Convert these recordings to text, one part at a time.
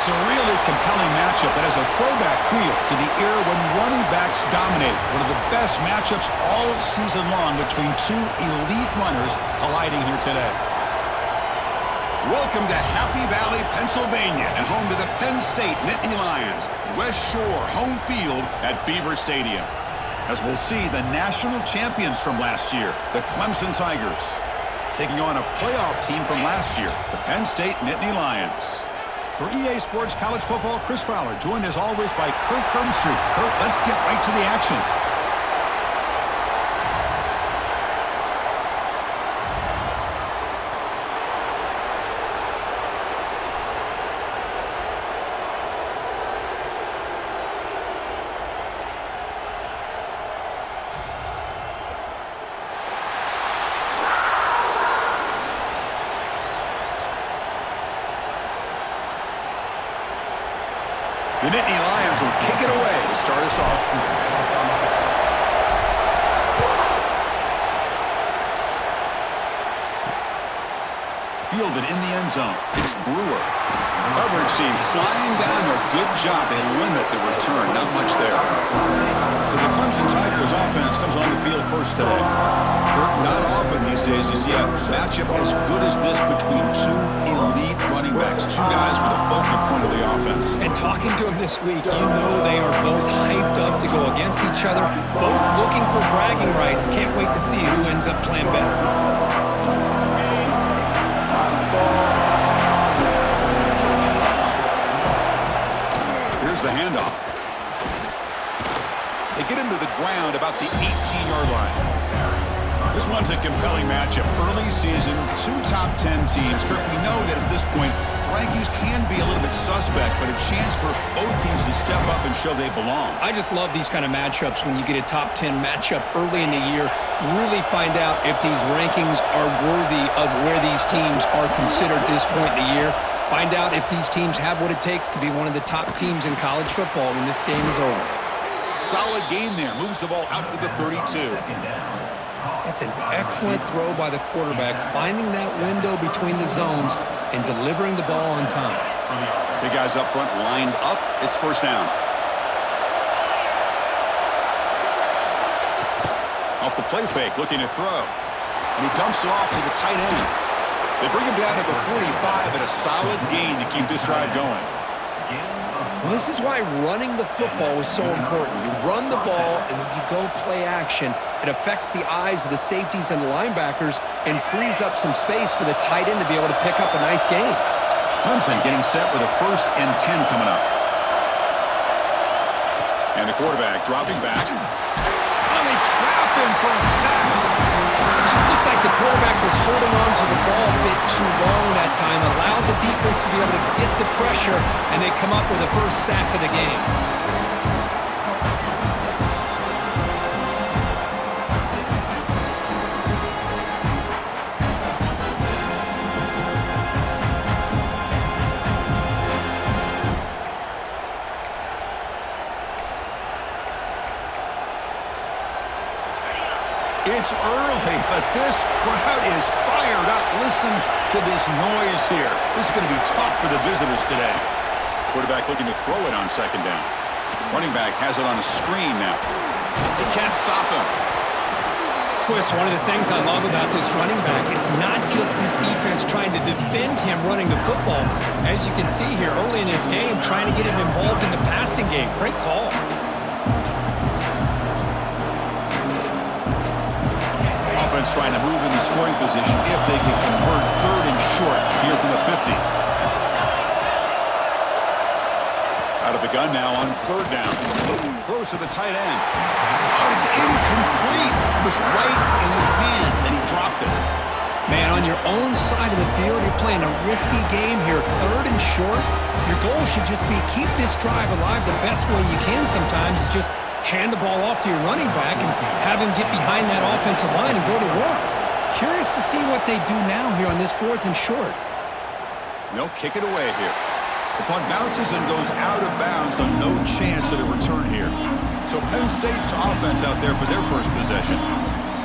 It's a really compelling matchup that has a throwback feel to the era when running backs dominated. One of the best matchups all season long between two elite runners colliding here today. Welcome to Happy Valley, Pennsylvania, and home to the Penn State Nittany Lions. West Shore home field at Beaver Stadium. As we'll see, the national champions from last year, the Clemson Tigers, taking on a playoff team from last year, the Penn State Nittany Lions. For EA Sports College Football, Chris Fowler, joined as always by Kirk Herbstreit. Kirk, let's get right to the action. The Nittany Lions will kick it away to start us off. Fielded in the end zone. It's Brewer. Coverage team flying down there. Good job. They limit the return. Not much there. So the Clemson Tigers offense comes on the field first today. Not often these days you see a matchup as good as this between two elite running backs. Two guys with a focal point of the offense. And talking to them this week, you know they are both hyped up to go against each other. Both looking for bragging rights. Can't wait to see who ends up playing better. Here's the handoff. They get him to the ground about the 18-yard line. This one's a compelling matchup. Early season, two top 10 teams. Kirk, we know that at this point, rankings can be a little bit suspect, but a chance for both teams to step up and show they belong. I just love these kind of matchups when you get a top 10 matchup early in the year. Really find out if these rankings are worthy of where these teams are considered at this point in the year. Find out if these teams have what it takes to be one of the top teams in college football when this game is over. Solid gain there. Moves the ball out to the 32. It's an excellent throw by the quarterback, finding that window between the zones and delivering the ball on time. Big guys up front lined up. It's first down. Off the play fake, looking to throw. And he dumps it off to the tight end. They bring him down at the 45 at a solid gain to keep this drive going. Well, this is why running the football is so important. You run the ball, and then you go play action. It affects the eyes of the safeties and the linebackers and frees up some space for the tight end to be able to pick up a nice gain. Clemson getting set with a 1st and 10 coming up. And the quarterback dropping back. Oh, they trap him for a sack. It just looked like the quarterback was holding on to the ball a bit too long that time, allowed the defense to be able to get the pressure, and they come up with the first sack of the game. It's early, but this crowd is fired up. Listen to this noise here. This is going to be tough for the visitors today. Quarterback looking to throw it on second down. Running back has it on a screen now. They can't stop him. Boy, it's one of the things I love about this running back. It's not just this defense trying to defend him running the football. As you can see here early in his game, trying to get him involved in the passing game. Great call. Offense trying to move into scoring position if they can convert 3rd and short here from the 50. Out of the gun now on 3rd down. Throws to the tight end. Oh, it's incomplete. It was right in his hands, and he dropped it. Man, on your own side of the field, you're playing a risky game here. 3rd and short. Your goal should just be keep this drive alive the best way you can sometimes. Is just hand the ball off to your running back and have him get behind that offensive line and go to work. Curious to see what they do now here on this 4th and short. They'll kick it away here. The punt bounces and goes out of bounds, so no chance of a return here. So Penn State's offense out there for their first possession.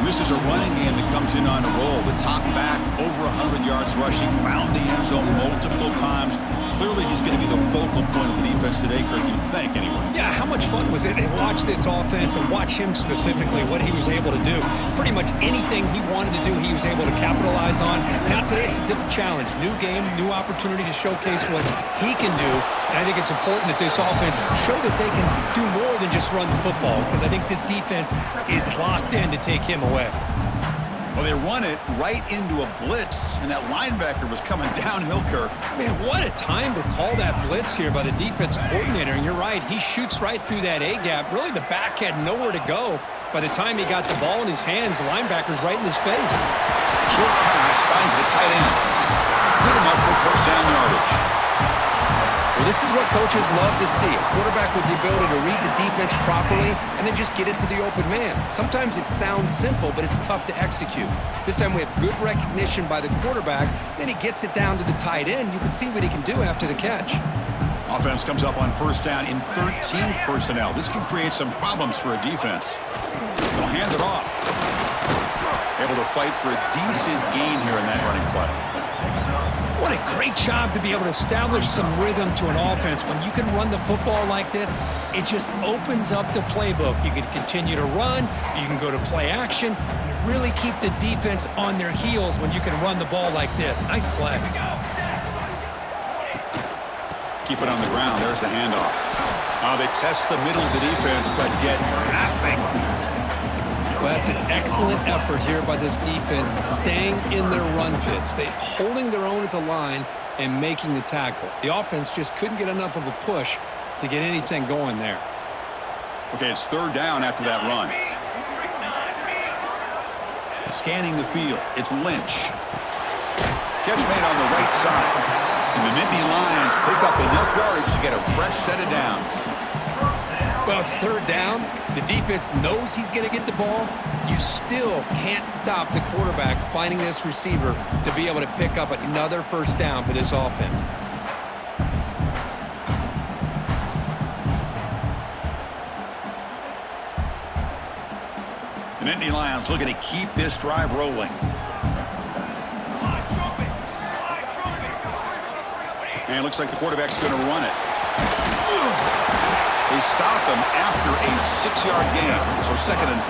This is a running game that comes in on a roll. The top back over 100 yards rushing, found the end zone multiple times. Clearly, he's going to be the focal point of the defense today, Kirk, you'd think, anyway. Yeah, how much fun was it to watch this offense and watch him specifically, what he was able to do. Pretty much anything he wanted to do, he was able to capitalize on. Now today, it's a different challenge. New game, new opportunity to showcase what he can do. And I think it's important that this offense show that they can do more than just run the football, because I think this defense is locked in to take him away. Well, they run it right into a blitz, and that linebacker was coming downhill, Kirk. Man, what a time to call that blitz here by the defensive coordinator. And you're right, he shoots right through that A-gap. Really, the back had nowhere to go. By the time he got the ball in his hands, the linebacker's right in his face. Short pass finds the tight end. Put him up for first down yardage. Well, this is what coaches love to see. A quarterback with the ability to read the defense properly and then just get it to the open man. Sometimes it sounds simple, but it's tough to execute. This time we have good recognition by the quarterback. Then he gets it down to the tight end. You can see what he can do after the catch. Offense comes up on first down in 13 personnel. This can create some problems for a defense. They'll hand it off. Able to fight for a decent gain here in that running play. What a great job to be able to establish some rhythm to an offense. When you can run the football like this, it just opens up the playbook. You can continue to run. You can go to play action. You really keep the defense on their heels when you can run the ball like this. Nice play. Keep it on the ground. There's the handoff. They test the middle of the defense, but get nothing. Well, that's an excellent effort here by this defense, staying in their run fits. They holding their own at the line and making the tackle. The offense just couldn't get enough of a push to get anything going there. Okay, it's third down after that run. Scanning the field, it's Lynch. Catch made on the right side. And the Nittany Lions pick up enough yardage to get a fresh set of downs. Well, it's third down. The defense knows he's going to get the ball. You still can't stop the quarterback finding this receiver to be able to pick up another first down for this offense. The Nittany Lions looking to keep this drive rolling. And it looks like the quarterback's going to run it. They stop him after a 6-yard gain, so 2nd and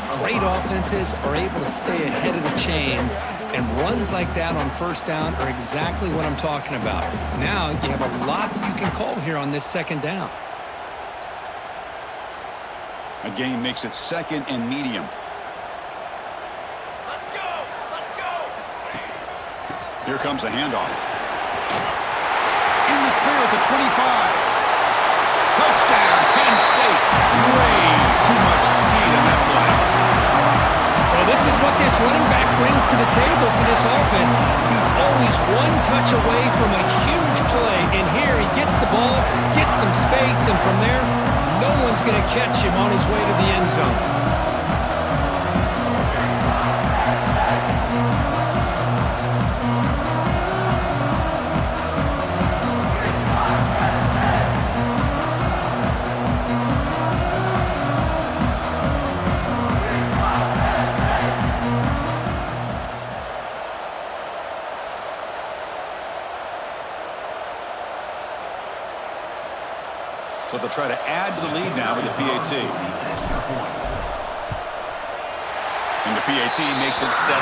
4. Great offenses are able to stay ahead of the chains, and runs like that on first down are exactly what I'm talking about. Now you have a lot that you can call here on this second down. A gain makes it 2nd and medium. Let's go! Let's go! Here comes a handoff. In the clear at the 25. Touchdown, Penn State. Way too much speed in that play. Well, this is what this running back brings to the table for this offense. He's always one touch away from a huge play. And here he gets the ball, gets some space, and from there, no one's going to catch him on his way to the end zone. So they'll try to add to the lead now with the PAT. And the PAT makes it 7-0.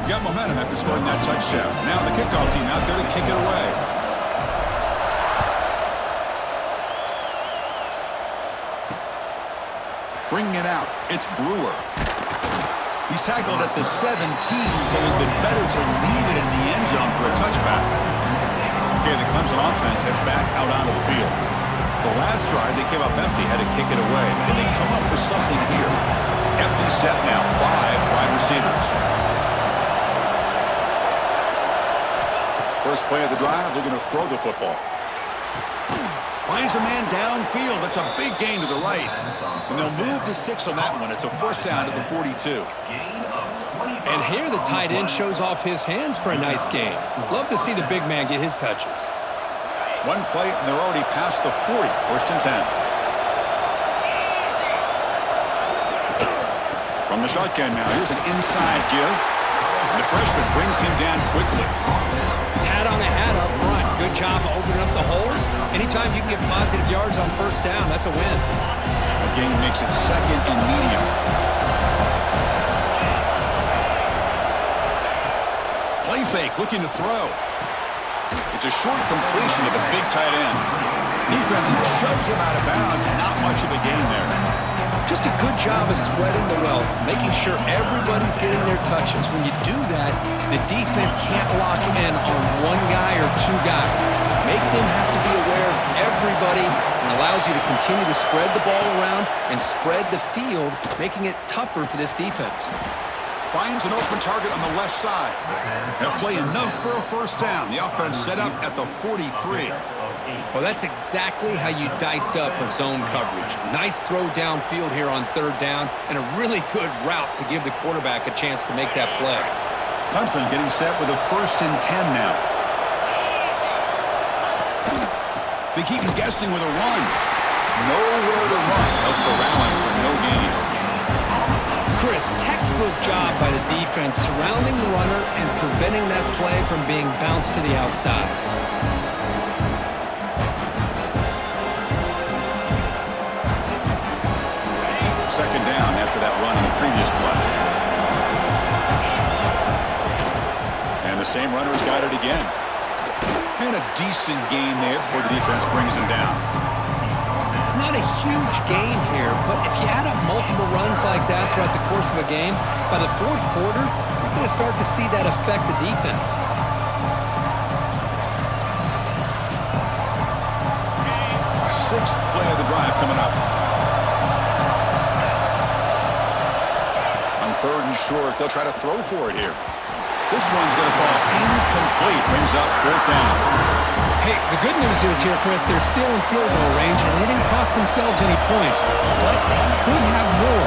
Got momentum after scoring that touchdown. Now the kickoff team out there to kick it away. Bringing it out, it's Brewer. He's tackled at the 17, so it would have been better to leave it in the end zone for a touchback. Okay, the Clemson offense heads back out onto the field. The last drive, they came up empty, had to kick it away. And they come up with something here. Empty set now, 5 wide receivers. First play of the drive, they're going to throw the football. Finds a man downfield. That's a big gain to the right. And they'll move the 6 on that one. It's a first down to the 42. And here the tight end shows off his hands for a nice game. Love to see the big man get his touches. One play, and they're already past the 40. First and 10. From the shotgun now, here's an inside give. And the freshman brings him down quickly. Hat on a hat up front. Good job of opening up the holes. Anytime you can get positive yards on first down, that's a win. Again, makes it second and medium. Play fake, looking to throw. It's a short completion to the big tight end. Defense shoves him out of bounds. Not much of a gain there. Just a good job of spreading the wealth, making sure everybody's getting their touches. When you do that, the defense can't lock in on one guy or two guys. Make them have to be aware of everybody and allows you to continue to spread the ball around and spread the field, making it tougher for this defense. Finds an open target on the left side. They'll play enough for a first down. The offense set up at the 43. Well, that's exactly how you dice up a zone coverage. Nice throw downfield here on third down and a really good route to give the quarterback a chance to make that play. Clemson getting set with a first and 10 now. They keep him guessing with a run. Nowhere to run. They'll corral him for no gain. Chris, textbook job by the defense surrounding the runner and preventing that play from being bounced to the outside. Second down after that run in the previous play. And the same runner's got it again. And a decent gain there before the defense brings him down. It's not a huge gain here, but if you add up multiple runs like that throughout the course of a game, by the fourth quarter, you're going to start to see that affect the defense. Sixth play of the drive coming up. On third and short, they'll try to throw for it here. This one's going to fall incomplete. Brings up fourth down. Hey, the good news is here, Chris, they're still in field goal range, and they didn't cost themselves any points, but they could have more.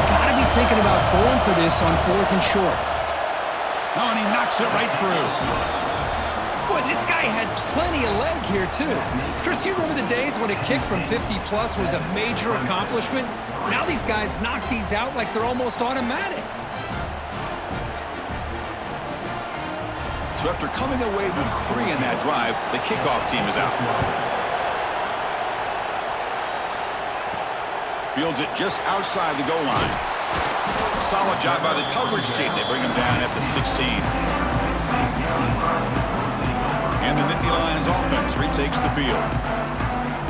Got to be thinking about going for this on fourth and short. Oh, and he knocks it right through. Boy, this guy had plenty of leg here, too. Chris, you remember the days when a kick from 50-plus was a major accomplishment? Now these guys knock these out like they're almost automatic. So after coming away with 3 in that drive, the kickoff team is out. Fields it just outside the goal line. Solid job by the coverage team. They bring him down at the 16. And the Nittany Lions offense retakes the field.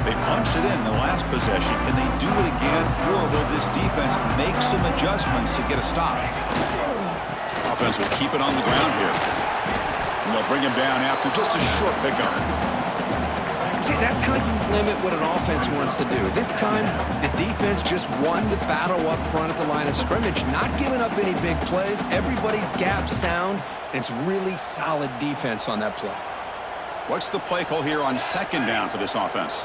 They punched it in the last possession. Can they do it again, or will this defense make some adjustments to get a stop? Offense will keep it on the ground here. And they'll bring him down after just a short pickup. See, that's how you limit what an offense wants to do. This time, the defense just won the battle up front at the line of scrimmage, not giving up any big plays. Everybody's gap sound, and it's really solid defense on that play. What's the play call here on second down for this offense?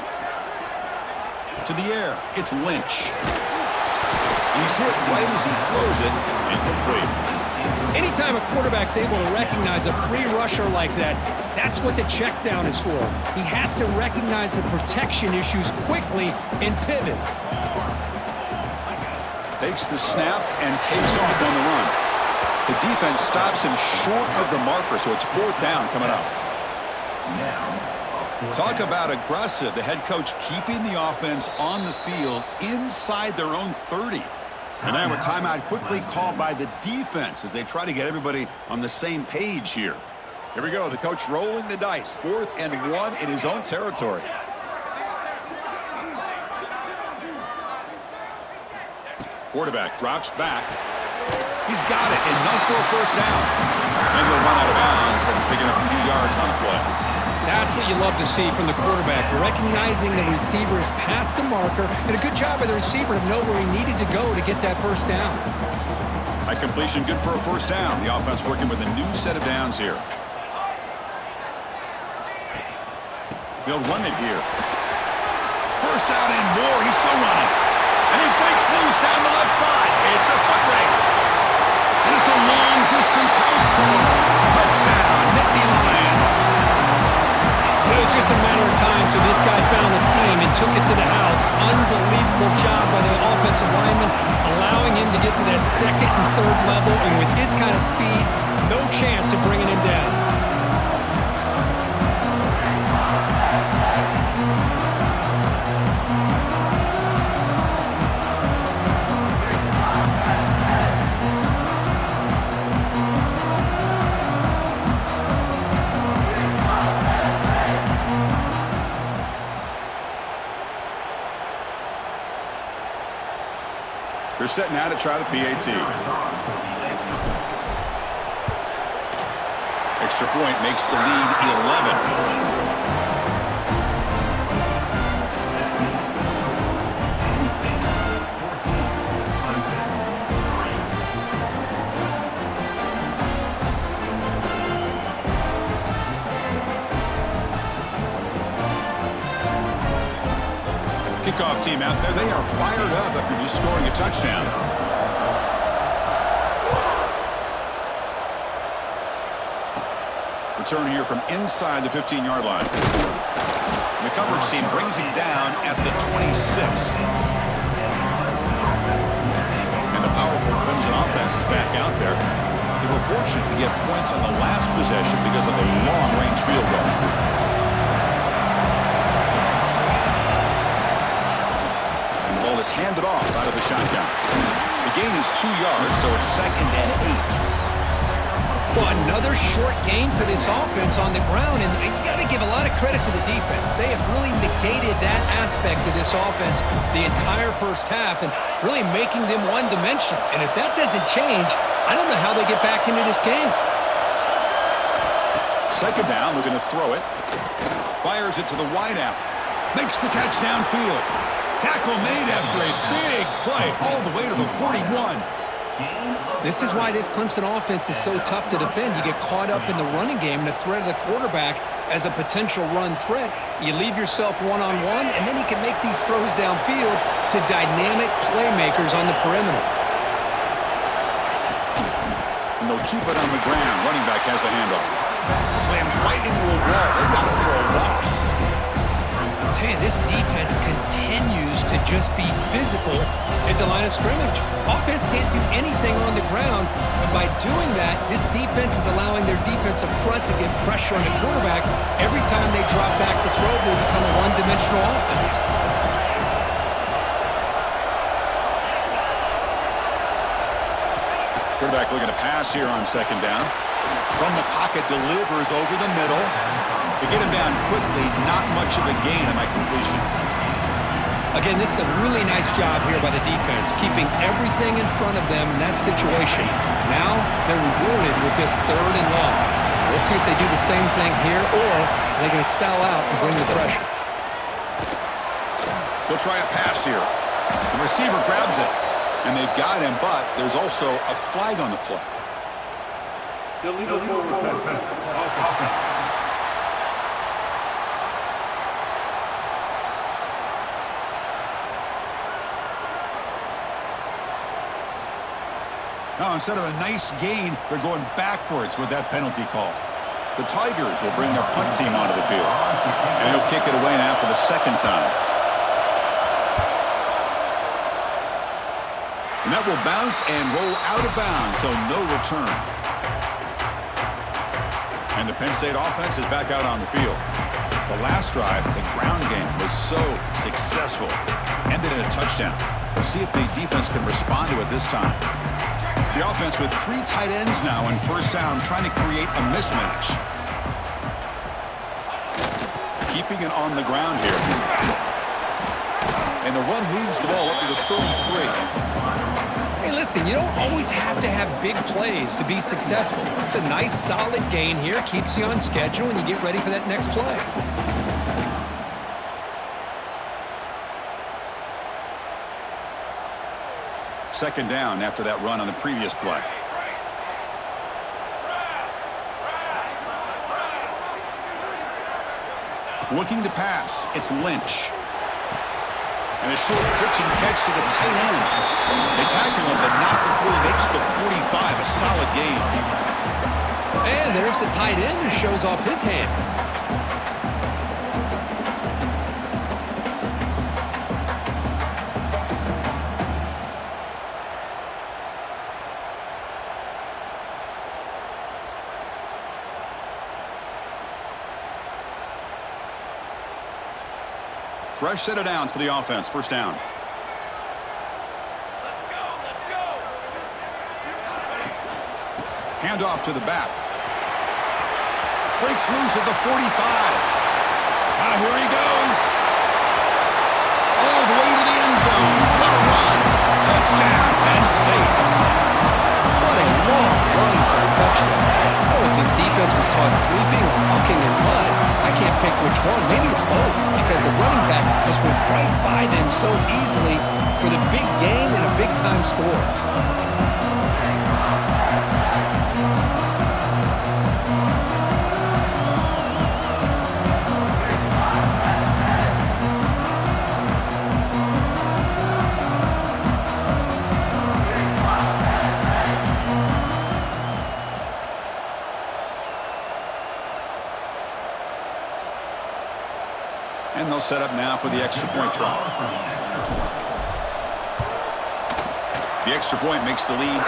To the air, it's Lynch. He's hit right as he throws it, incomplete. Anytime a quarterback's able to recognize a free rusher like that, that's what the check down is for. He has to recognize the protection issues quickly and pivot. Takes the snap and takes off on the run. The defense stops him short of the marker, so it's fourth down coming up. Talk about aggressive. The head coach keeping the offense on the field inside their own 30. And now a timeout quickly called by the defense as they try to get everybody on the same page here. Here we go. The coach rolling the dice. 4th and 1 in his own territory. Quarterback drops back. He's got it. Enough for a first down. And he'll run out of bounds and picking up a few yards on the play. That's what you love to see from the quarterback, recognizing the receiver's past the marker, and a good job by the receiver to know where he needed to go to get that first down. By completion, good for a first down. The offense working with a new set of downs here. They'll run it here. First down and more. He's still running. And he breaks loose down the left side. It's a foot race. And it's a long this guy found the seam and took it to the house. Unbelievable job by the offensive lineman, allowing him to get to that second and third level, and with his kind of speed, no chance of bringing him down. They're setting out to try the PAT. Extra point makes the lead 11. Kickoff team out there. They are fired up after just scoring a touchdown. Return here from inside the 15-yard line. And the coverage team brings him down at the 26. And the powerful Crimson offense is back out there. They were fortunate to get points on the last possession because of the long-range field goal. Is handed off out of the shotgun. The gain is 2 yards, so it's 2nd and 8. Well, another short gain for this offense on the ground, and you got to give a lot of credit to the defense. They have really negated that aspect of this offense the entire first half and really making them one-dimensional. And if that doesn't change, I don't know how they get back into this game. Second down, looking to throw it. Fires it to the wideout. Makes the catch downfield. Tackle made after a big play all the way to the 41. This is why this Clemson offense is so tough to defend. You get caught up in the running game and the threat of the quarterback as a potential run threat. You leave yourself one-on-one, and then he can make these throws downfield to dynamic playmakers on the perimeter. And they'll keep it on the ground. Running back has the handoff. Slams right into a wall. They've got it for a loss. Man, this defense continues to just be physical at the line of scrimmage. Offense can't do anything on the ground, and by doing that, this defense is allowing their defensive front to get pressure on the quarterback. Every time they drop back to throw, they become a one-dimensional offense. Quarterback looking to pass here on second down. From the pocket, delivers over the middle. To get him down quickly, not much of a gain on that completion. Again, this is a really nice job here by the defense, keeping everything in front of them in that situation. Now they're rewarded with this 3rd and long. We'll see if they do the same thing here, or they're going to sell out and bring the pressure. They'll try a pass here. The receiver grabs it, and they've got him, but there's also a flag on the play. Illegal forward pass. Now, instead of a nice gain, they're going backwards with that penalty call. The Tigers will bring their punt team onto the field. And he'll kick it away now for the 2nd time. And that will bounce and roll out of bounds, so no return. And the Penn State offense is back out on the field. The last drive, the ground game, was so successful. Ended in a touchdown. We'll see if the defense can respond to it this time. The offense with 3 tight ends now in first down, trying to create a mismatch. Keeping it on the ground here. And the run moves the ball up to the 33. Hey, listen, you don't always have to have big plays to be successful. It's a nice, solid gain here, keeps you on schedule, and you get ready for that next play. Second down after that run on the previous play. Looking to pass, it's Lynch. And a short pitch and catch to the tight end. They tackle him, but not before he makes the 45, a solid gain. And there's the tight end who shows off his hands. fresh set of downs for the offense. First down. Handoff to the back. Breaks loose at the 45. Here he goes. All the way to the end zone. What a run. Touchdown, Penn State. What a long run for a touchdown. Oh, if his defense was caught sleeping or mucking in mud, I can't pick which one. Maybe it's both, because the running back just went right by them so easily for the big gain and a big-time score. And they'll set up now for the extra point try. The extra point makes the lead 18 now.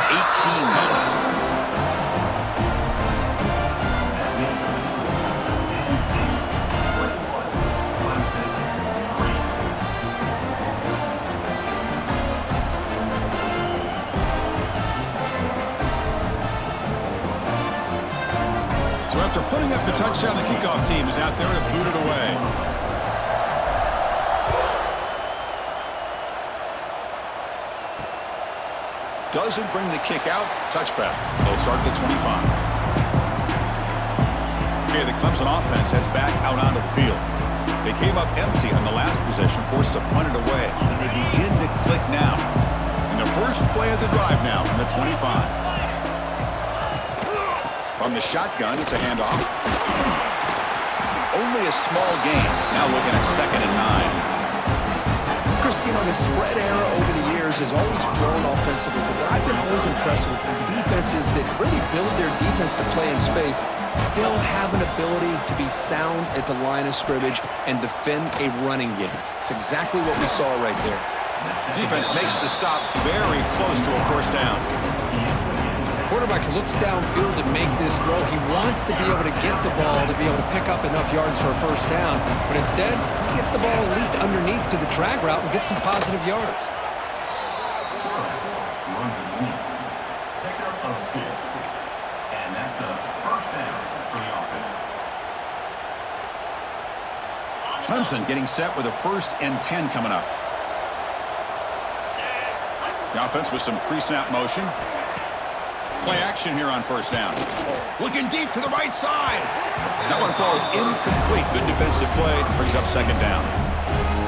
So after putting up the touchdown, the kickoff team is out there to boot it away. Doesn't bring the kick out. Touchback. They'll start at the 25. Okay, the Clemson offense heads back out onto the field. They came up empty on the last possession, forced to punt it away. And they begin to click now. In the first play of the drive now from the 25. From the shotgun, it's a handoff. Only a small gain. Now looking at 2nd and 9. Chris, you know, the spread era over the years has always grown offensively, but I've been always impressed with defenses that really build their defense to play in space, still have an ability to be sound at the line of scrimmage and defend a running game. It's exactly what we saw right there. Defense makes the stop very close to a first down. Quarterback looks downfield to make this throw. He wants to be able to get the ball to be able to pick up enough yards for a first down, but instead, he gets the ball at least underneath to the drag route and gets some positive yards. Clemson getting set with a 1st and 10 coming up. The offense with some pre-snap motion. Play action here on first down. Looking deep to the right side. That one falls incomplete. Good defensive play. Brings up 2nd down.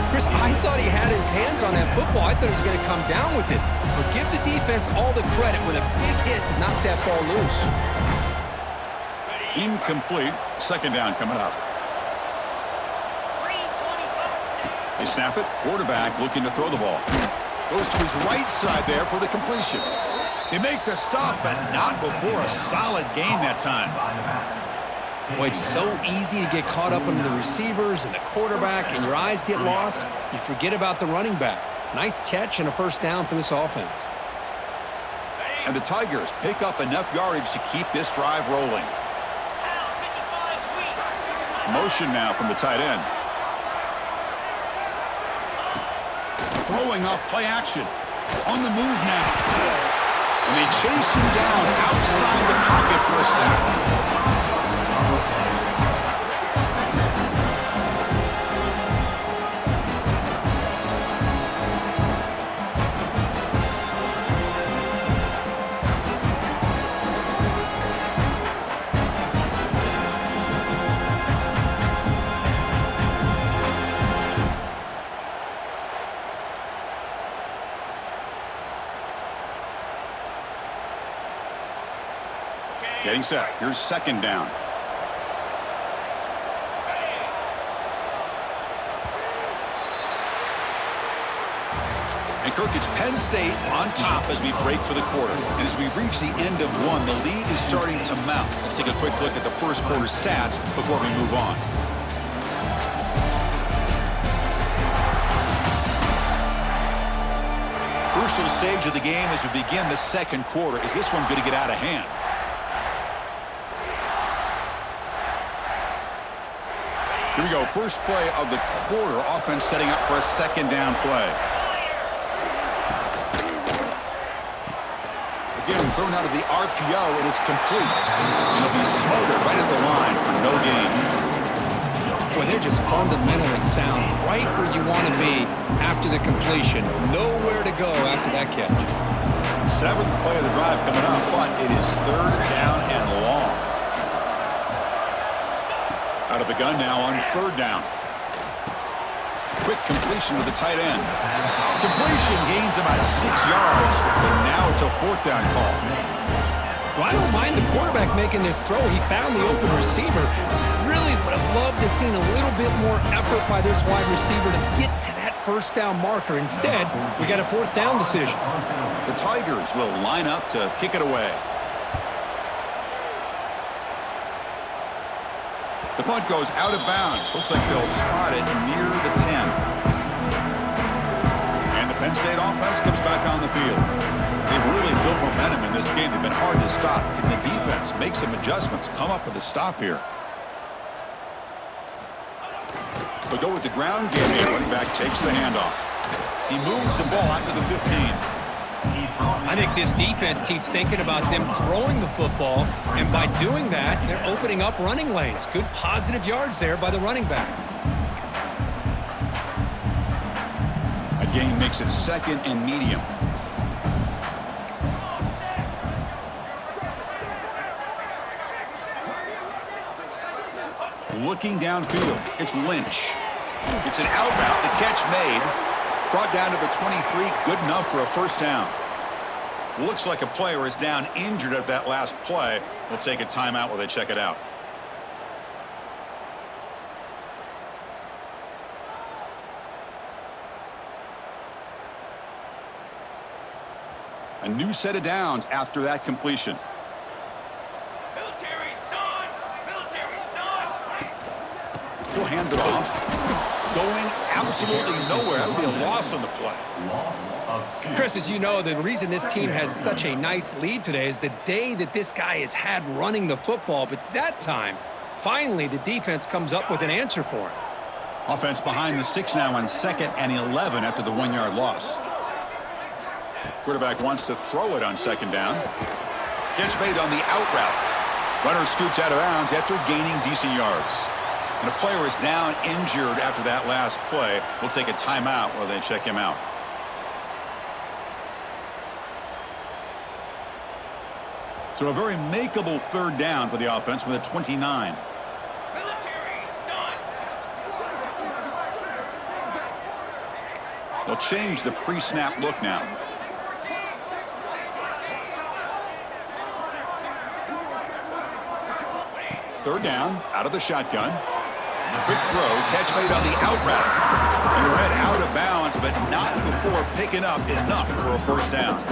Chris, I thought he had his hands on that football. I thought he was going to come down with it. But give the defense all the credit with a big hit to knock that ball loose. Incomplete. 2nd down coming up. They snap it. Quarterback looking to throw the ball. Goes to his right side there for the completion. They make the stop, but not before a solid gain that time. Boy, it's so easy to get caught up in the receivers and the quarterback, and your eyes get lost. You forget about the running back. Nice catch and a first down for this offense. And the Tigers pick up enough yardage to keep this drive rolling. Motion now from the tight end. Throwing off play action. On the move now. And they chase him down outside the pocket for a sack. Getting set. Here's 2nd down. And Kirk, it's Penn State on top as we break for the quarter. And as we reach the end of one, the lead is starting to mount. Let's take a quick look at the first quarter stats before we move on. Crucial stage of the game as we begin the 2nd quarter. Is this one going to get out of hand? Here we go. First play of the quarter. Offense setting up for a second down play. Again, thrown out of the RPO, and it's complete. And it'll be smothered right at the line for no gain. Boy, they're just fundamentally sound, right where you want to be after the completion. Nowhere to go after that catch. Seventh play of the drive coming up, but it is third down and long. Out of the gun now on third down. Quick completion to the tight end. Completion gains about 6 yards, but now it's a fourth down call. Well, I don't mind the quarterback making this throw. He found the open receiver. Really would have loved to seen a little bit more effort by this wide receiver to get to that first down marker. Instead, we got a fourth down decision. The Tigers will line up to kick it away. The punt goes out of bounds. Looks like they'll spot it near the 10. And the Penn State offense comes back on the field. They've really built momentum in this game. They've been hard to stop. Can the defense make some adjustments, come up with a stop here? They'll go with the ground game here. Running back takes the handoff. He moves the ball out to the 15. I think this defense keeps thinking about them throwing the football, and by doing that, they're opening up running lanes. Good positive yards there by the running back. A gain makes it second and medium. Looking downfield, it's Lynch. It's an out route, the catch made. Brought down to the 23, good enough for a first down. Looks like a player is down injured at that last play. We'll take a timeout while they check it out. A new set of downs after that completion. He'll hand it off. Going absolutely nowhere. That would be a loss on the play. Chris, as you know, the reason this team has such a nice lead today is the day that this guy has had running the football. But that time, finally, the defense comes up with an answer for him. Offense behind the 6 now on 2nd and 11 after the 1-yard loss. Quarterback wants to throw it on 2nd down. Catch made on the out route. Runner scoots out of bounds after gaining decent yards. And a player is down injured after that last play. We'll take a timeout while they check him out. So a very makeable third down for the offense with a 29. They'll change the pre-snap look now. Third down, out of the shotgun. Quick throw, catch made on the out route. And read out of bounds, but not before picking up enough for a first down.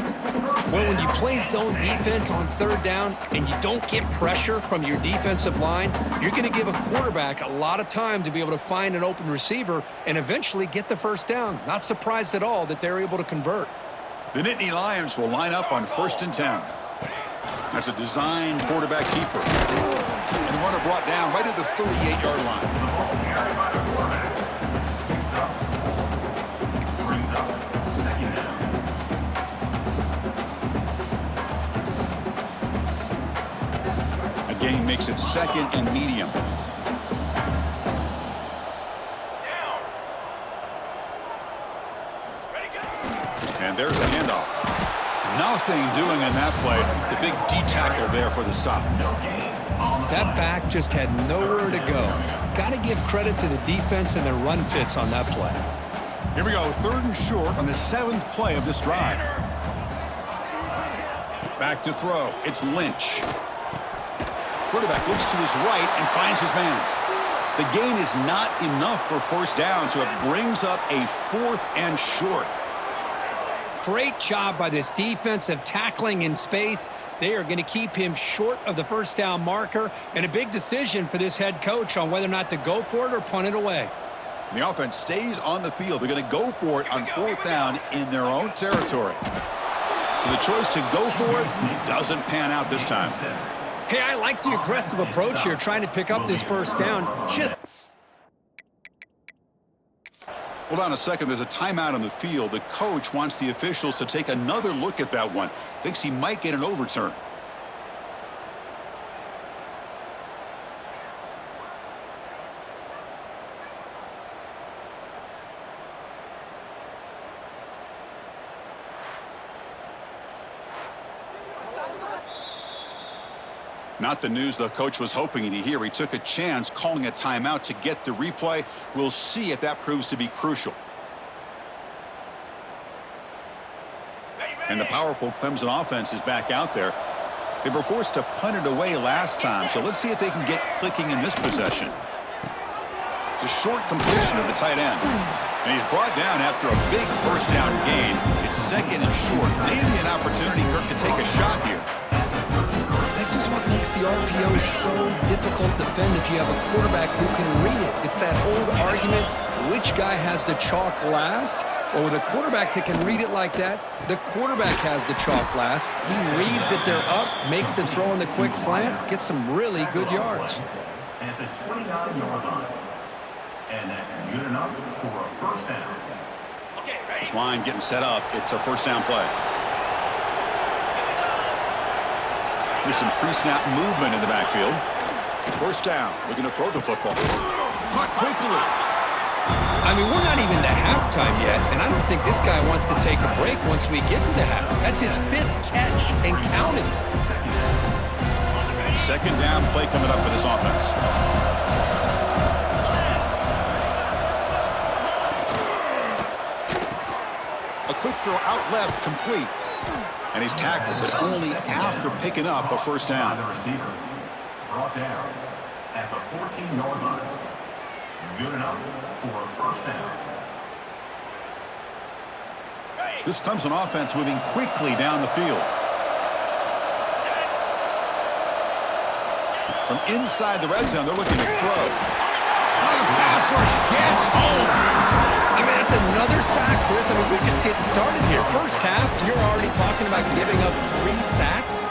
Well, when you play zone defense on third down and you don't get pressure from your defensive line, you're going to give a quarterback a lot of time to be able to find an open receiver and eventually get the first down. Not surprised at all that they're able to convert. The Nittany Lions will line up on 1st and 10. That's a designed quarterback keeper. And the runner brought down right at the 38-yard line. A gain makes it 2nd and medium. And there's the handoff. Nothing doing in that play. The big D-tackle there for the stop. That back just had nowhere to go. Got to give credit to the defense and their run fits on that play. Here we go, 3rd and short on the 7th play of this drive. Back to throw. It's Lynch. Quarterback looks to his right and finds his man. The gain is not enough for first down, so it brings up a 4th and short. Great job by this defensive tackling in space. They are going to keep him short of the first down marker, and a big decision for this head coach on whether or not to go for it or punt it away. The offense stays on the field. They're going to go for it on 4th down in their own territory. So the choice to go for it doesn't pan out this time. Hey, I like the aggressive approach here, trying to pick up this first down. Just Hold on a second. There's a timeout on the field. The coach wants the officials to take another look at that one. Thinks he might get an overturn. Not the news the coach was hoping to hear. He took a chance calling a timeout to get the replay. We'll see if that proves to be crucial. And the powerful Clemson offense is back out there. They were forced to punt it away last time, so let's see if they can get clicking in this possession. It's a short completion of the tight end. And he's brought down after a big first down gain. It's second and short. Maybe an opportunity, Kirk, to take a shot here. This is what makes the RPO so difficult to defend if you have a quarterback who can read it. It's that old argument, which guy has the chalk last? Well, with a quarterback that can read it like that, the quarterback has the chalk last. He reads that they're up, makes the throw in the quick slant, gets some really good yards. At the 29-yard line. And that's good enough for a first down. This line getting set up. It's a first down play. There's some pre-snap movement in the backfield. First down. Looking to throw the football. Caught quickly. I mean, we're not even to halftime yet, and I don't think this guy wants to take a break once we get to the half. That's his 5th catch and counting. Second down play coming up for this offense. A quick throw out left, complete. And he's tackled, but only after picking up a first down. The receiver brought down at the 14-yard line. Good enough for a first down. This Clemson offense moving quickly down the field. From inside the red zone, they're looking to throw. The pass rush gets home. I mean, that's another sack, Chris. I mean, we're just getting started here. First half, and you're already talking about giving up 3 sacks.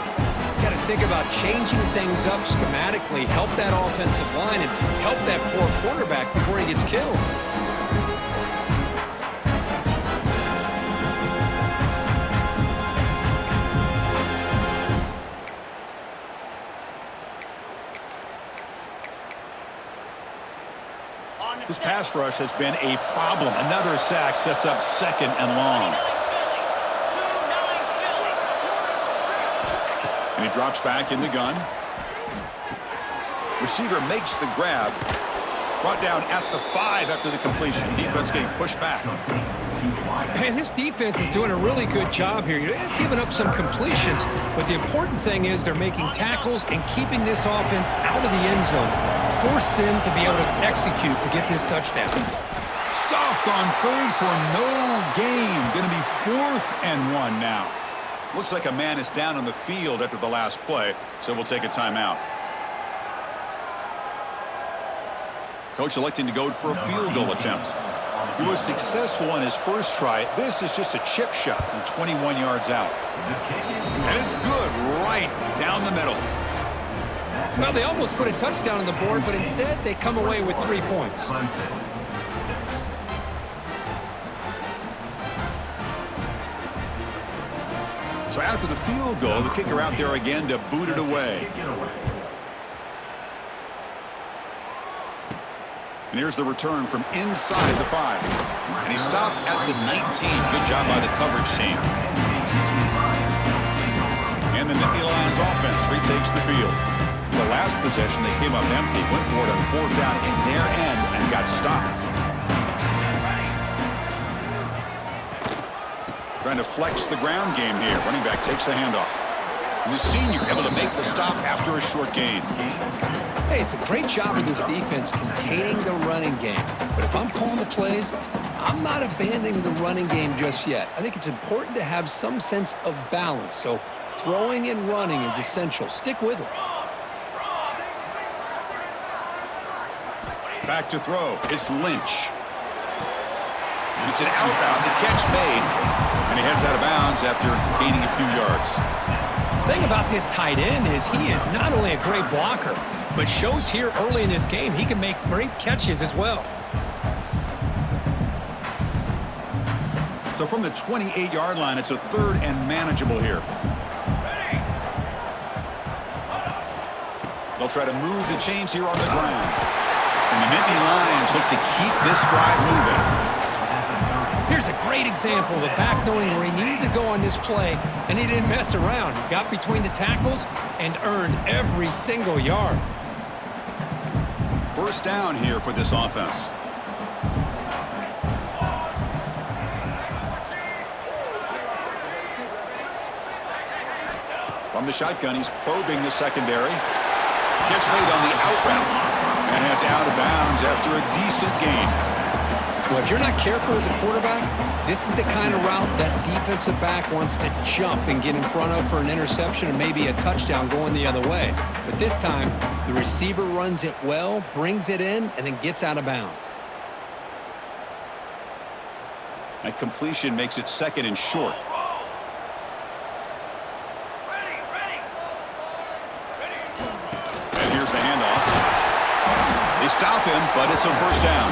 You got to think about changing things up schematically, help that offensive line, and help that poor quarterback before he gets killed. This pass rush has been a problem. Another sack sets up second and long. And he drops back in the gun. Receiver makes the grab. Brought down at the 5 after the completion. Defense getting pushed back. Man, this defense is doing a really good job here. They're giving up some completions, but the important thing is they're making tackles and keeping this offense out of the end zone. Force them to be able to execute to get this touchdown. Stopped on third for no gain. Going to be 4th and 1 now. Looks like a man is down on the field after the last play, so we'll take a timeout. Coach electing to go for a field goal attempt. He was successful on his first try. This is just a chip shot from 21 yards out. And it's good right down the middle. Well, they almost put a touchdown on the board, but instead they come away with 3 points. So after the field goal, the kicker out there again to boot it away. And here's the return from inside the 5. And he stopped at the 19. Good job by the coverage team. And the Nittany Lions offense retakes the field. The last possession, they came up empty, went for it on 4th down in their end, and got stopped. Trying to flex the ground game here. Running back takes the handoff. And the senior able to make the stop after a short gain. Hey, it's a great job of this defense containing the running game. But if I'm calling the plays, I'm not abandoning the running game just yet. I think it's important to have some sense of balance. So throwing and running is essential. Stick with it. Back to throw. It's Lynch. It's an outbound. The catch made. And he heads out of bounds after gaining a few yards. The thing about this tight end is he is not only a great blocker, but shows here early in this game he can make great catches as well. So from the 28-yard line, it's a 3rd and manageable here. They'll try to move the chains here on the ground. And the Nittany Lions look to keep this drive moving. Here's a great example of a back knowing where he needed to go on this play, and he didn't mess around. He got between the tackles and earned every single yard. First down here for this offense. From the shotgun, he's probing the secondary. Gets made on the out route and heads out of bounds after a decent gain. Well, if you're not careful as a quarterback, this is the kind of route that defensive back wants to jump and get in front of for an interception and maybe a touchdown going the other way. But this time, the receiver runs it well, brings it in, and then gets out of bounds. That completion makes it 2nd and short. And here's the handoff. They stop him, but it's a first down.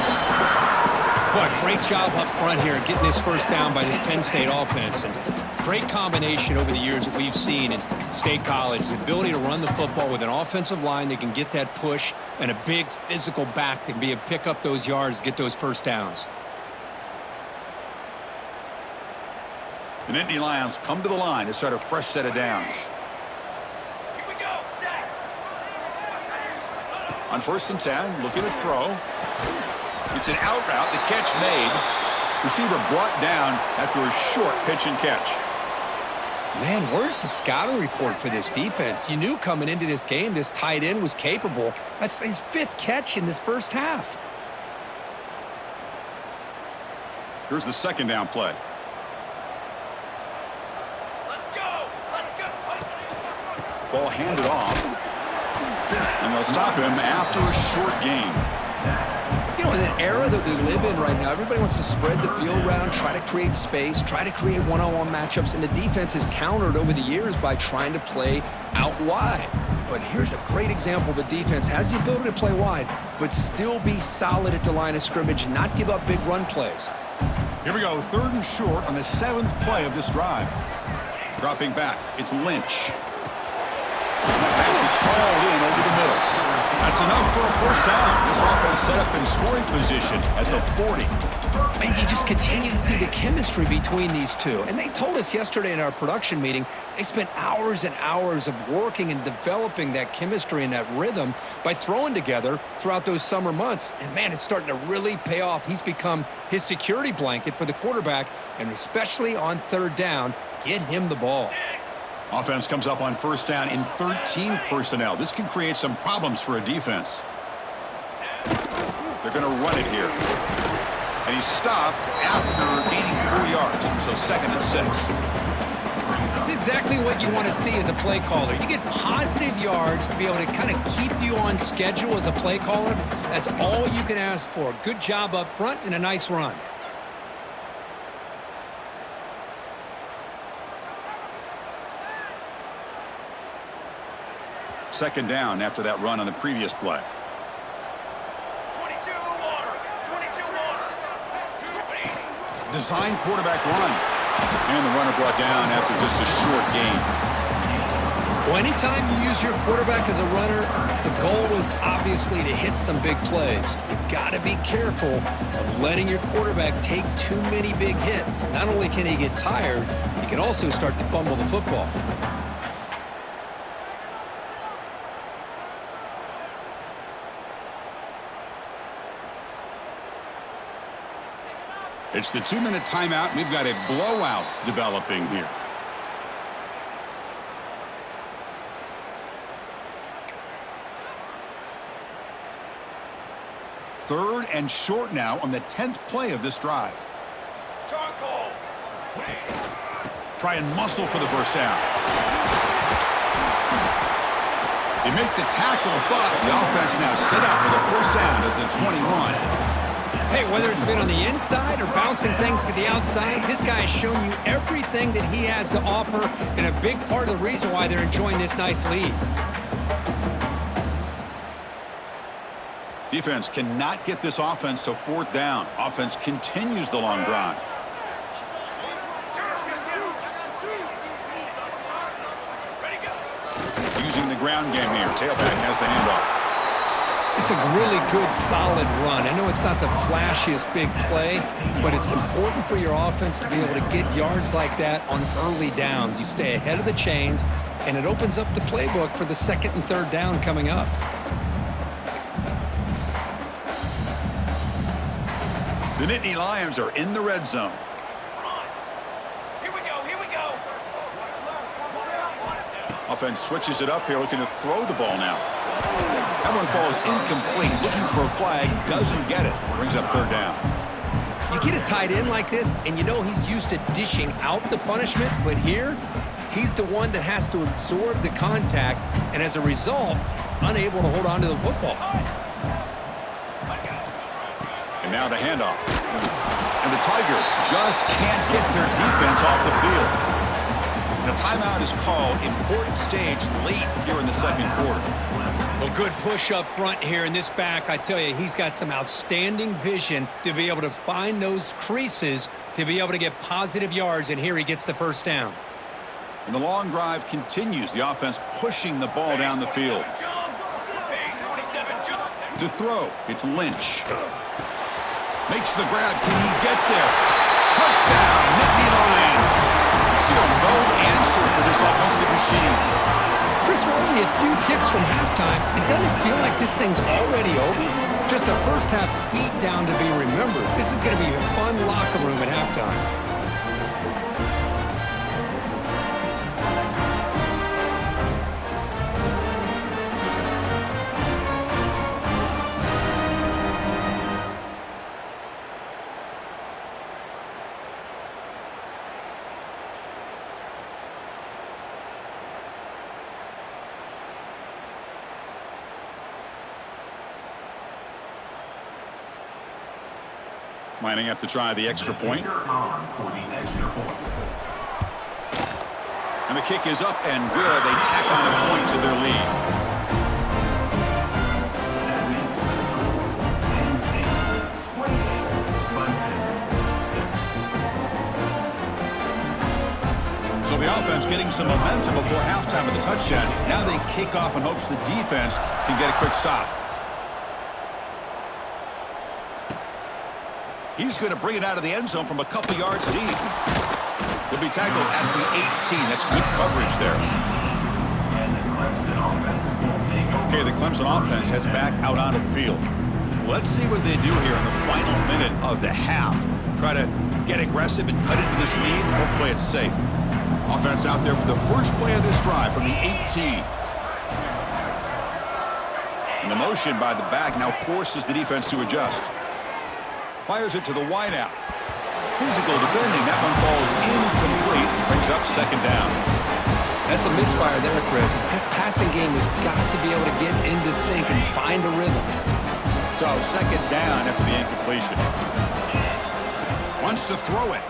Boy, great job up front here getting this first down by this Penn State offense. And great combination over the years that we've seen in State College. The ability to run the football with an offensive line that can get that push and a big physical back to be able to pick up those yards, get those first downs. The Nittany Lions come to the line to start a fresh set of downs. Here we go. Set. On 1st and 10, looking to throw. It's an out route, the catch made. Receiver brought down after a short pitch and catch. Man, where's the scouting report for this defense? You knew coming into this game this tight end was capable. That's his 5th catch in this first half. Here's the 2nd down play. Let's go. Let's go. Ball handed off. And they'll stop him after a short gain. You know, in an era that we live in right now, everybody wants to spread the field around, try to create space, try to create one-on-one matchups, and the defense is countered over the years by trying to play out wide. But here's a great example. The defense has the ability to play wide, but still be solid at the line of scrimmage and not give up big run plays. Here we go, 3rd and short on the 7th play of this drive. Dropping back, it's Lynch. And the pass is hauled in over the middle. That's enough for a first down. This offense set up in scoring position at the 40. And you just continue to see the chemistry between these two. And they told us yesterday in our production meeting, they spent hours and hours of working and developing that chemistry and that rhythm by throwing together throughout those summer months. And, man, it's starting to really pay off. He's become his security blanket for the quarterback, and especially on 3rd down, get him the ball. Offense comes up on first down in 13 personnel. This can create some problems for a defense. They're going to run it here. And he's stopped after gaining 4 yards. So 2nd and 6. That's exactly what you want to see as a play caller. You get positive yards to be able to kind of keep you on schedule as a play caller. That's all you can ask for. Good job up front and a nice run. Second down after that run on the previous play. 22 water. 22 water. Design quarterback run. And the runner brought down after just a short gain. Well, anytime you use your quarterback as a runner, the goal is obviously to hit some big plays. You've got to be careful of letting your quarterback take too many big hits. Not only can he get tired, he can also start to fumble the football. It's the 2-minute timeout. We've got a blowout developing here. Third and short now on the 10th play of this drive. Charcoal. Try and muscle for the first down. They make the tackle, but the offense now set up with a first down at the 21. Hey, whether it's been on the inside or bouncing things to the outside, this guy has shown you everything that he has to offer, and a big part of the reason why they're enjoying this nice lead. Defense cannot get this offense to 4th down. Offense continues the long drive. using the ground game here. Tailback has the handoff. It's a really good, solid run. I know it's not the flashiest big play, but it's important for your offense to be able to get yards like that on early downs. You stay ahead of the chains, and it opens up the playbook for the second and third down coming up. The Nittany Lions are in the red zone. Here we go. Offense switches it up here, looking to throw the ball now. That one falls incomplete. Looking for a flag, doesn't get it. Brings up third down. You get a tight end like this, and you know he's used to dishing out the punishment, but here, he's the one that has to absorb the contact, and as a result, he's unable to hold on to the football. And now the handoff. And the Tigers just can't get their defense off the field. The timeout is called. Important stage late here in the second quarter. Well, good push up front here in this back. I tell you, he's got some outstanding vision to be able to find those creases to be able to get positive yards, and here he gets the first down. And the long drive continues. The offense pushing the ball down the field. To throw, it's Lynch. Makes the grab. Can he get there? Touchdown, Nittany Lions. Still no answer for this offensive machine. Chris, we're only a few ticks from halftime. It doesn't feel like this thing's already over. Just a first-half beatdown to be remembered. This is going to be a fun locker room at halftime. Lining up to try the extra point. And the kick is up and good. They tack on a point to their lead. So the offense getting some momentum before halftime of the touchdown. Now they kick off in hopes the defense can get a quick stop. He's going to bring it out of the end zone from a couple yards deep. He'll be tackled at the 18. That's good coverage there. Okay, the Clemson offense heads back out onto the field. Let's see what they do here in the final minute of the half. Try to get aggressive and cut into this lead, or play it safe. Offense out there for the first play of this drive from the 18. And the motion by the back now forces the defense to adjust. Fires it to the wideout. Physical defending. That one falls incomplete. Brings up second down. That's a misfire there, Chris. This passing game has got to be able to get into sync and find a rhythm. So second down after the incompletion. Wants to throw it.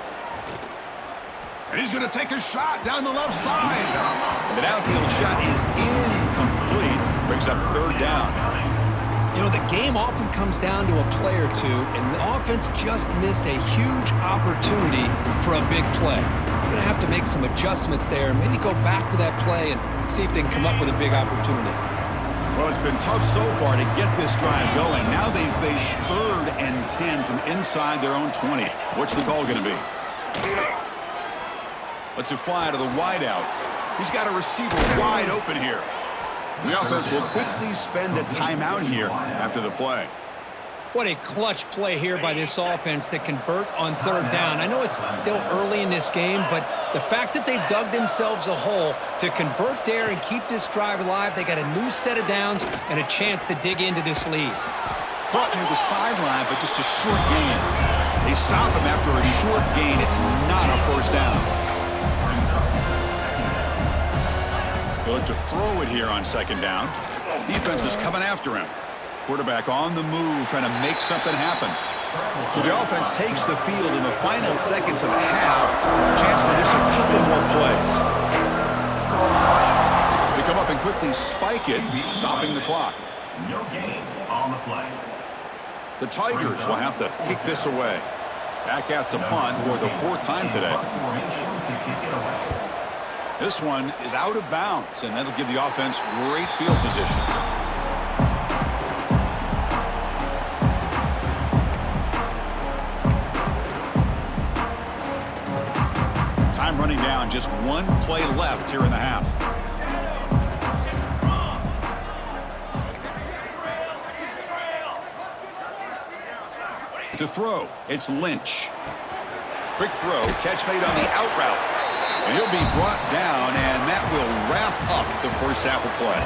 And he's going to take a shot down the left side. And the downfield shot is incomplete. Brings up third down. You know, the game often comes down to a play or two, and the offense just missed a huge opportunity for a big play. They're going to have to make some adjustments there, and maybe go back to that play and see if they can come up with a big opportunity. Well, it's been tough so far to get this drive going. Now they face 3rd and 10 from inside their own 20. What's the call going to be? Lets it fly to the wideout. He's got a receiver wide open here. The offense will quickly spend a timeout here after the play. What a clutch play here by this offense to convert on third down. I know it's still early in this game, but the fact that they've dug themselves a hole to convert there and keep this drive alive, they got a new set of downs and a chance to dig into this lead. Caught near the sideline, but just a short gain. They stop him after a short gain. It's not a first down. They look to throw it here on second down. Defense is coming after him. Quarterback on the move, trying to make something happen. So the offense takes the field in the final seconds of the half. Chance for just a couple more plays. They come up and quickly spike it, stopping the clock. No gain on the play. The Tigers will have to kick this away. Back out to punt for the 4th time today. This one is out of bounds, and that'll give the offense great field position. Time running down, just one play left here in the half. To throw, it's Lynch. Quick throw, catch made on the out route. And he'll be brought down, and that will wrap up the first half of play.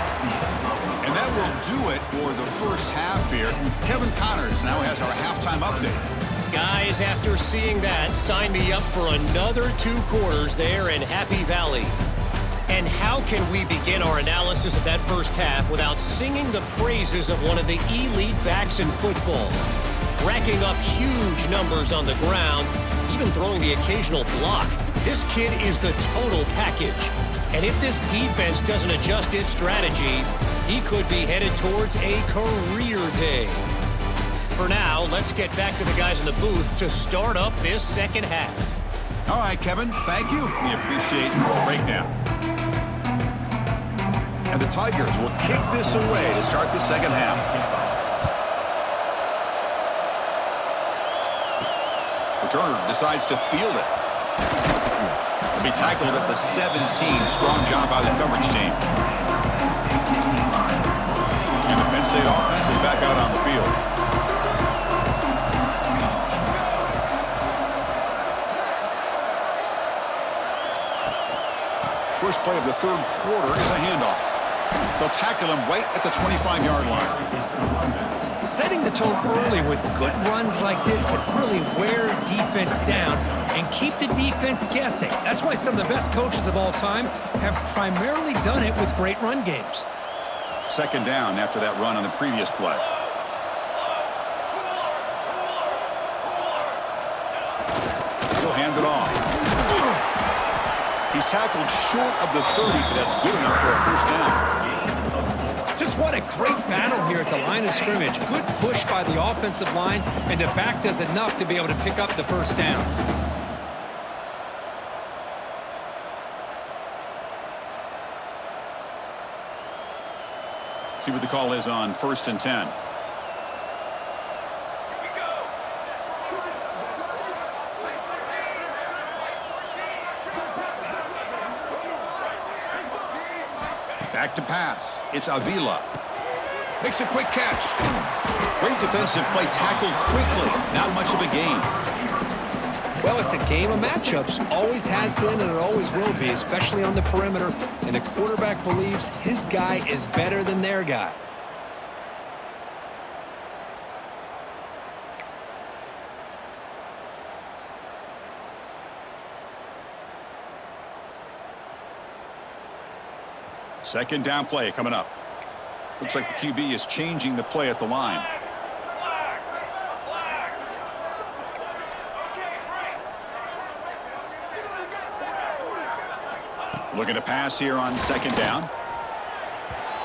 And that will do it for the first half here. Kevin Connors now has our halftime update. Guys, after seeing that, sign me up for another 2 quarters there in Happy Valley. And how can we begin our analysis of that first half without singing the praises of one of the elite backs in football? Racking up huge numbers on the ground, even throwing the occasional block. This kid is the total package. And if this defense doesn't adjust its strategy, he could be headed towards a career day. For now, let's get back to the guys in the booth to start up this second half. All right, Kevin, thank you. We appreciate the breakdown. And the Tigers will kick this away to start the second half. Returner decides to field it. He'll be tackled at the 17. Strong job by the coverage team. And the Penn State offense is back out on the field. First play of the third quarter is a handoff. They'll tackle him right at the 25-yard line. Setting the tone early with good runs like this can really wear a defense down and keep the defense guessing. That's why some of the best coaches of all time have primarily done it with great run games. Second down after that run on the previous play. He'll hand it off. He's tackled short of the 30, but that's good enough for a first down. Just what a great battle here at the line of scrimmage. Good push by the offensive line, and the back does enough to be able to pick up the first down. See what the call is on 1st and 10. Back to pass. It's Avila. Makes a quick catch. Great defensive play, tackled quickly. Not much of a gain. Well, it's a game of matchups. Always has been and it always will be, especially on the perimeter. And the quarterback believes his guy is better than their guy. Second down play coming up. Looks like the QB is changing the play at the line. Looking to pass here on second down.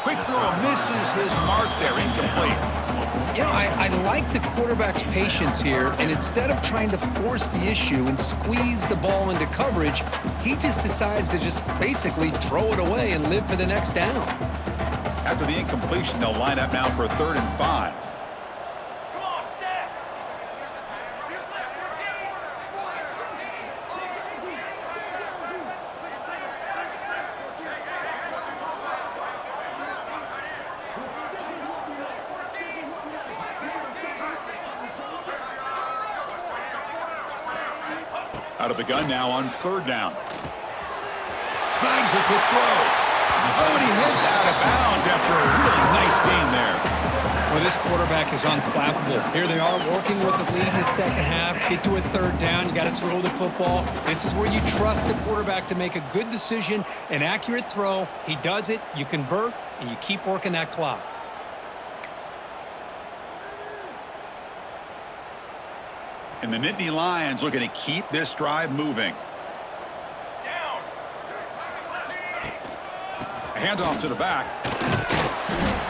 Quick throw, misses his mark there, incomplete. You know, I like the quarterback's patience here, and instead of trying to force the issue and squeeze the ball into coverage, he just decides to just basically throw it away and live for the next down. After the incompletion, they'll line up now for a 3rd and 5. Come on, set. Out of the gun now on 3rd down. Snags a quick throw. Oh, and he heads out of bounds after a really nice game there. Well, this quarterback is unflappable. Here they are working with the lead in the second half. Get to a 3rd down. You got to throw the football. This is where you trust the quarterback to make a good decision, an accurate throw. He does it, you convert, and you keep working that clock. And the Nittany Lions looking to keep this drive moving. Down. A handoff to the back.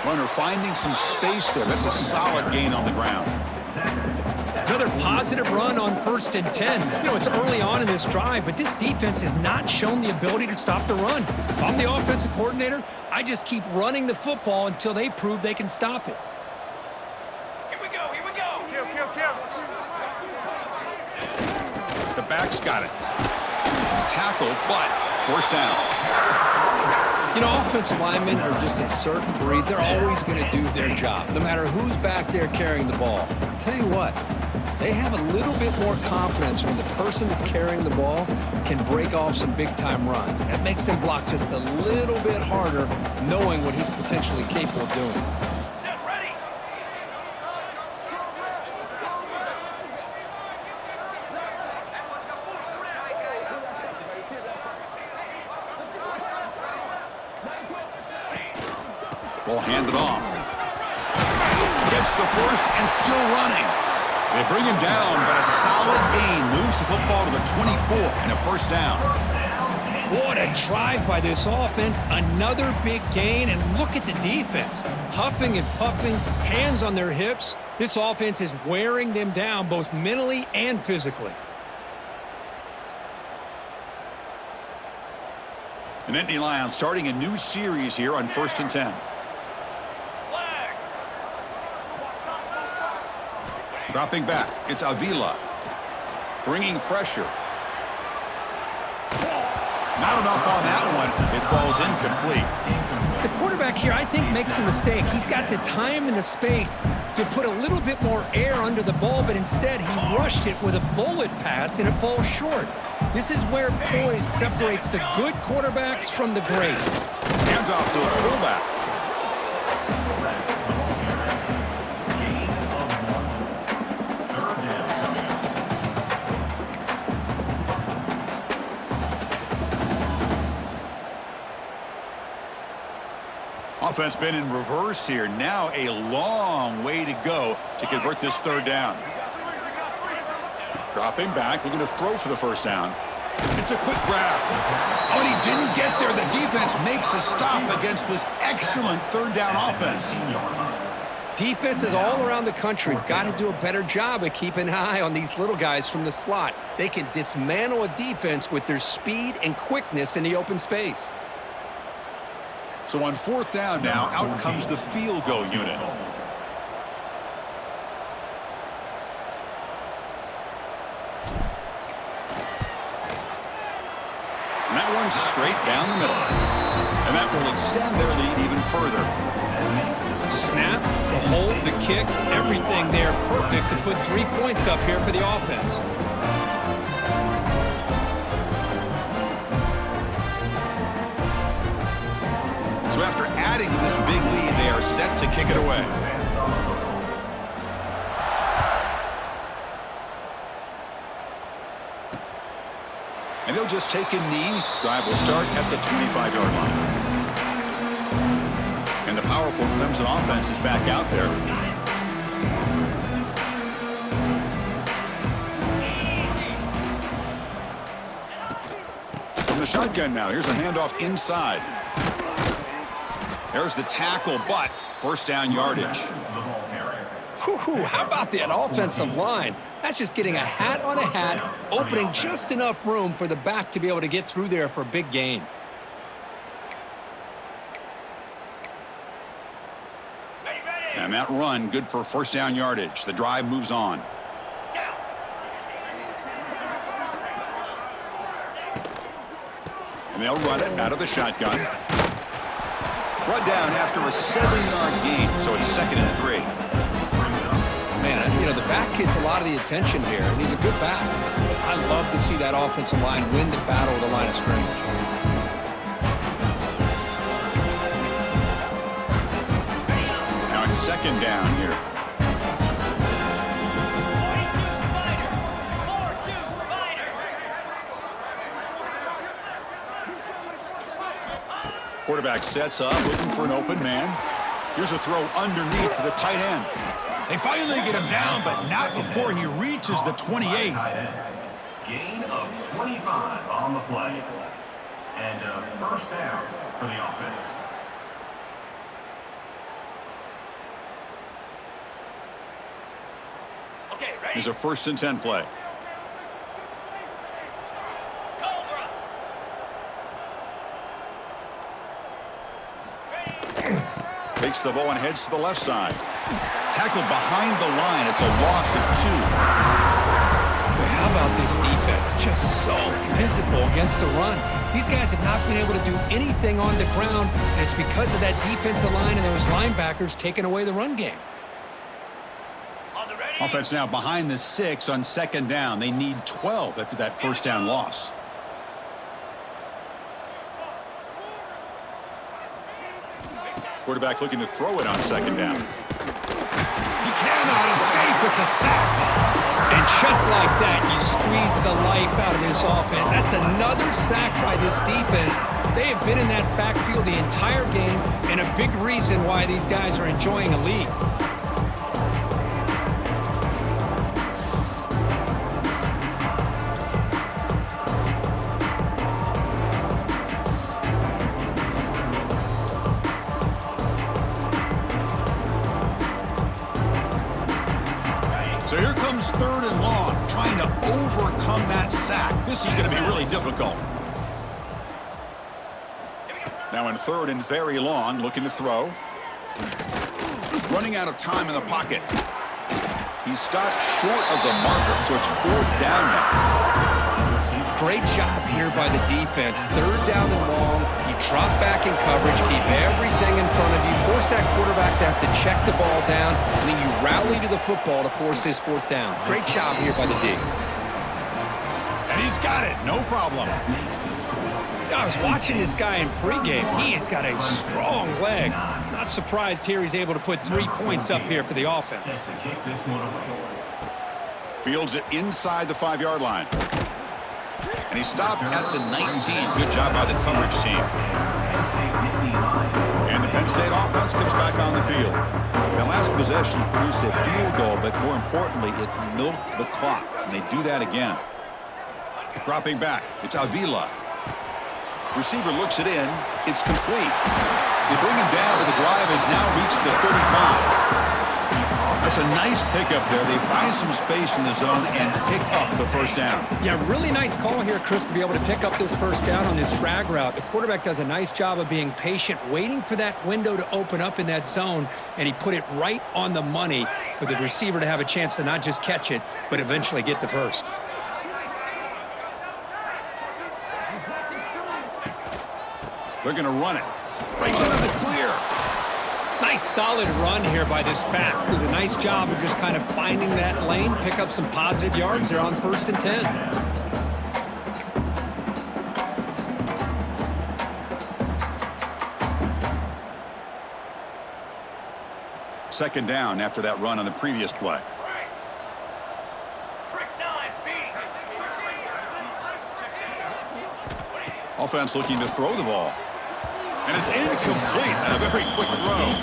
Runner finding some space there. That's a solid gain on the ground. Another positive run on 1st and 10. It's early on in this drive, but this defense has not shown the ability to stop the run. If I'm the offensive coordinator, I just keep running the football until they prove they can stop it. Here we go, here we go. Kill. The back's got it. Tackle, but first down. Offensive linemen are just a certain breed. They're always going to do their job, no matter who's back there carrying the ball. I'll tell you what, they have a little bit more confidence when the person that's carrying the ball can break off some big-time runs. That makes them block just a little bit harder, knowing what he's potentially capable of doing. Set, ready. Ball handed off. Gets the first and still running. They bring him down, but a solid gain moves the football to the 24 and a first down. What a drive by this offense. Another big gain, and look at the defense. Huffing and puffing, hands on their hips. This offense is wearing them down both mentally and physically. The Nittany Lions starting a new series here on 1st and 10. Flag. Dropping back, it's Avila. Bringing pressure. Not enough on that one. It falls incomplete. The quarterback here, I think, makes a mistake. He's got the time and the space to put a little bit more air under the ball, but instead he rushed it with a bullet pass, and it falls short. This is where poise separates the good quarterbacks from the great. Hands off to a fullback. Offense been in reverse here. Now a long way to go to convert this third down. Dropping back, looking to throw for the first down. It's a quick grab. Oh, and he didn't get there. The defense makes a stop against this excellent third down offense. Defenses all around the country have got to do a better job of keeping an eye on these little guys from the slot. They can dismantle a defense with their speed and quickness in the open space. So on 4th down now, out comes the field goal unit. And that one's straight down the middle. And that will extend their lead even further. Snap, the hold, the kick, everything there perfect to put 3 points up here for the offense. So after adding to this big lead, they are set to kick it away. And he'll just take a knee. Drive will start at the 25-yard line. And the powerful Clemson offense is back out there. From the shotgun now, here's a handoff inside. There's the tackle, but first down yardage. Whew, how about that offensive line? That's just getting a hat on a hat, opening just enough room for the back to be able to get through there for a big gain. And that run, good for first down yardage. The drive moves on. And they'll run it out of the shotgun. Run down after a 7-yard gain, so it's 2nd and 3. Man, the back gets a lot of the attention here, and he's a good back. I love to see that offensive line win the battle of the line of scrimmage. Now it's 2nd down here. Quarterback sets up, looking for an open man. Here's a throw underneath to the tight end. They finally get him down, but not before he reaches the 28. Gain of 25 on the play. And a first down for the offense. Okay, ready? Here's a 1st and 10 play. Cobra. Takes the ball and heads to the left side. Tackled behind the line. It's a loss of 2. Boy, how about this defense? Just so physical against the run. These guys have not been able to do anything on the ground, and it's because of that defensive line and those linebackers taking away the run game. On the ready? Offense now behind the 6 on 2nd down. They need 12 after that 1st down loss. Quarterback looking to throw it on 2nd down. He cannot escape. It's a sack. And just like that, you squeeze the life out of this offense. That's another sack by this defense. They have been in that backfield the entire game, and a big reason why these guys are enjoying a lead. So here comes 3rd and long, trying to overcome that sack. This is going to be really difficult. Now in 3rd and very long, looking to throw. Running out of time in the pocket. He's stopped short of the marker, so it's 4th down now. Great job here by the defense. 3rd down and long. You drop back in coverage, keep everything in front of you, force that quarterback to have to check the ball down, and then you rally to the football to force this 4th down. Great job here by the D. And he's got it, no problem. I was watching this guy in pregame. He has got a strong leg. Not surprised here he's able to put 3 points up here for the offense. Set to kick this one away. Fields it inside the 5-yard line. And he stopped at the 19. Good job by the coverage team. And the Penn State offense comes back on the field. The last possession produced a field goal, but more importantly, it milked the clock. And they do that again. Dropping back, it's Avila. Receiver looks it in. It's complete. They bring him down, but the drive has now reached the 35. That's a nice pickup there. They find some space in the zone and pick up the 1st down. Yeah, really nice call here, Chris, to be able to pick up this 1st down on this drag route. The quarterback does a nice job of being patient, waiting for that window to open up in that zone, and he put it right on the money for the receiver to have a chance to not just catch it, but eventually get the 1st. They're going to run it. Breaks into the clear. Nice solid run here by this back. Did a nice job of just kind of finding that lane, pick up some positive yards there on 1st and 10. Second down after that run on the previous play. Trick 9B. Offense looking to throw the ball. And it's incomplete. A very quick throw.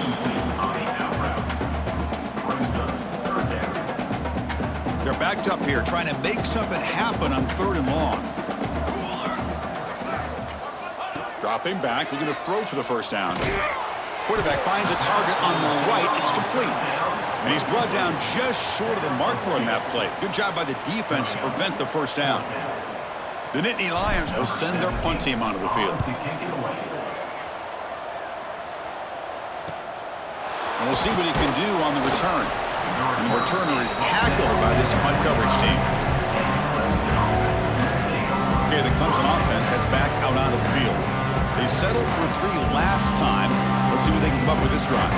They're backed up here trying to make something happen on 3rd and long. Dropping back, looking to throw for the 1st down. Quarterback finds a target on the right. It's complete. And he's brought down just short of the marker on that play. Good job by the defense to prevent the 1st down. The Nittany Lions will send their punt team onto the field. And we'll see what he can do on the return. And the returner is tackled by this punt coverage team. Okay, the Clemson offense heads back out onto the field. They settled for 3 last time. Let's see what they can come up with this drive.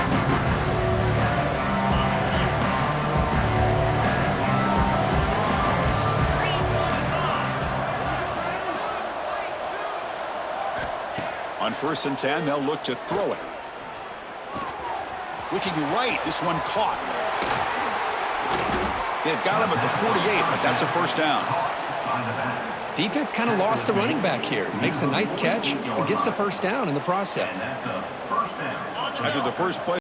On 1st and 10, they'll look to throw it. Looking right, this one caught. They've got him at the 48, but that's a 1st down. Defense kind of lost a running back here. Makes a nice catch and gets the 1st down in the process. After the first play,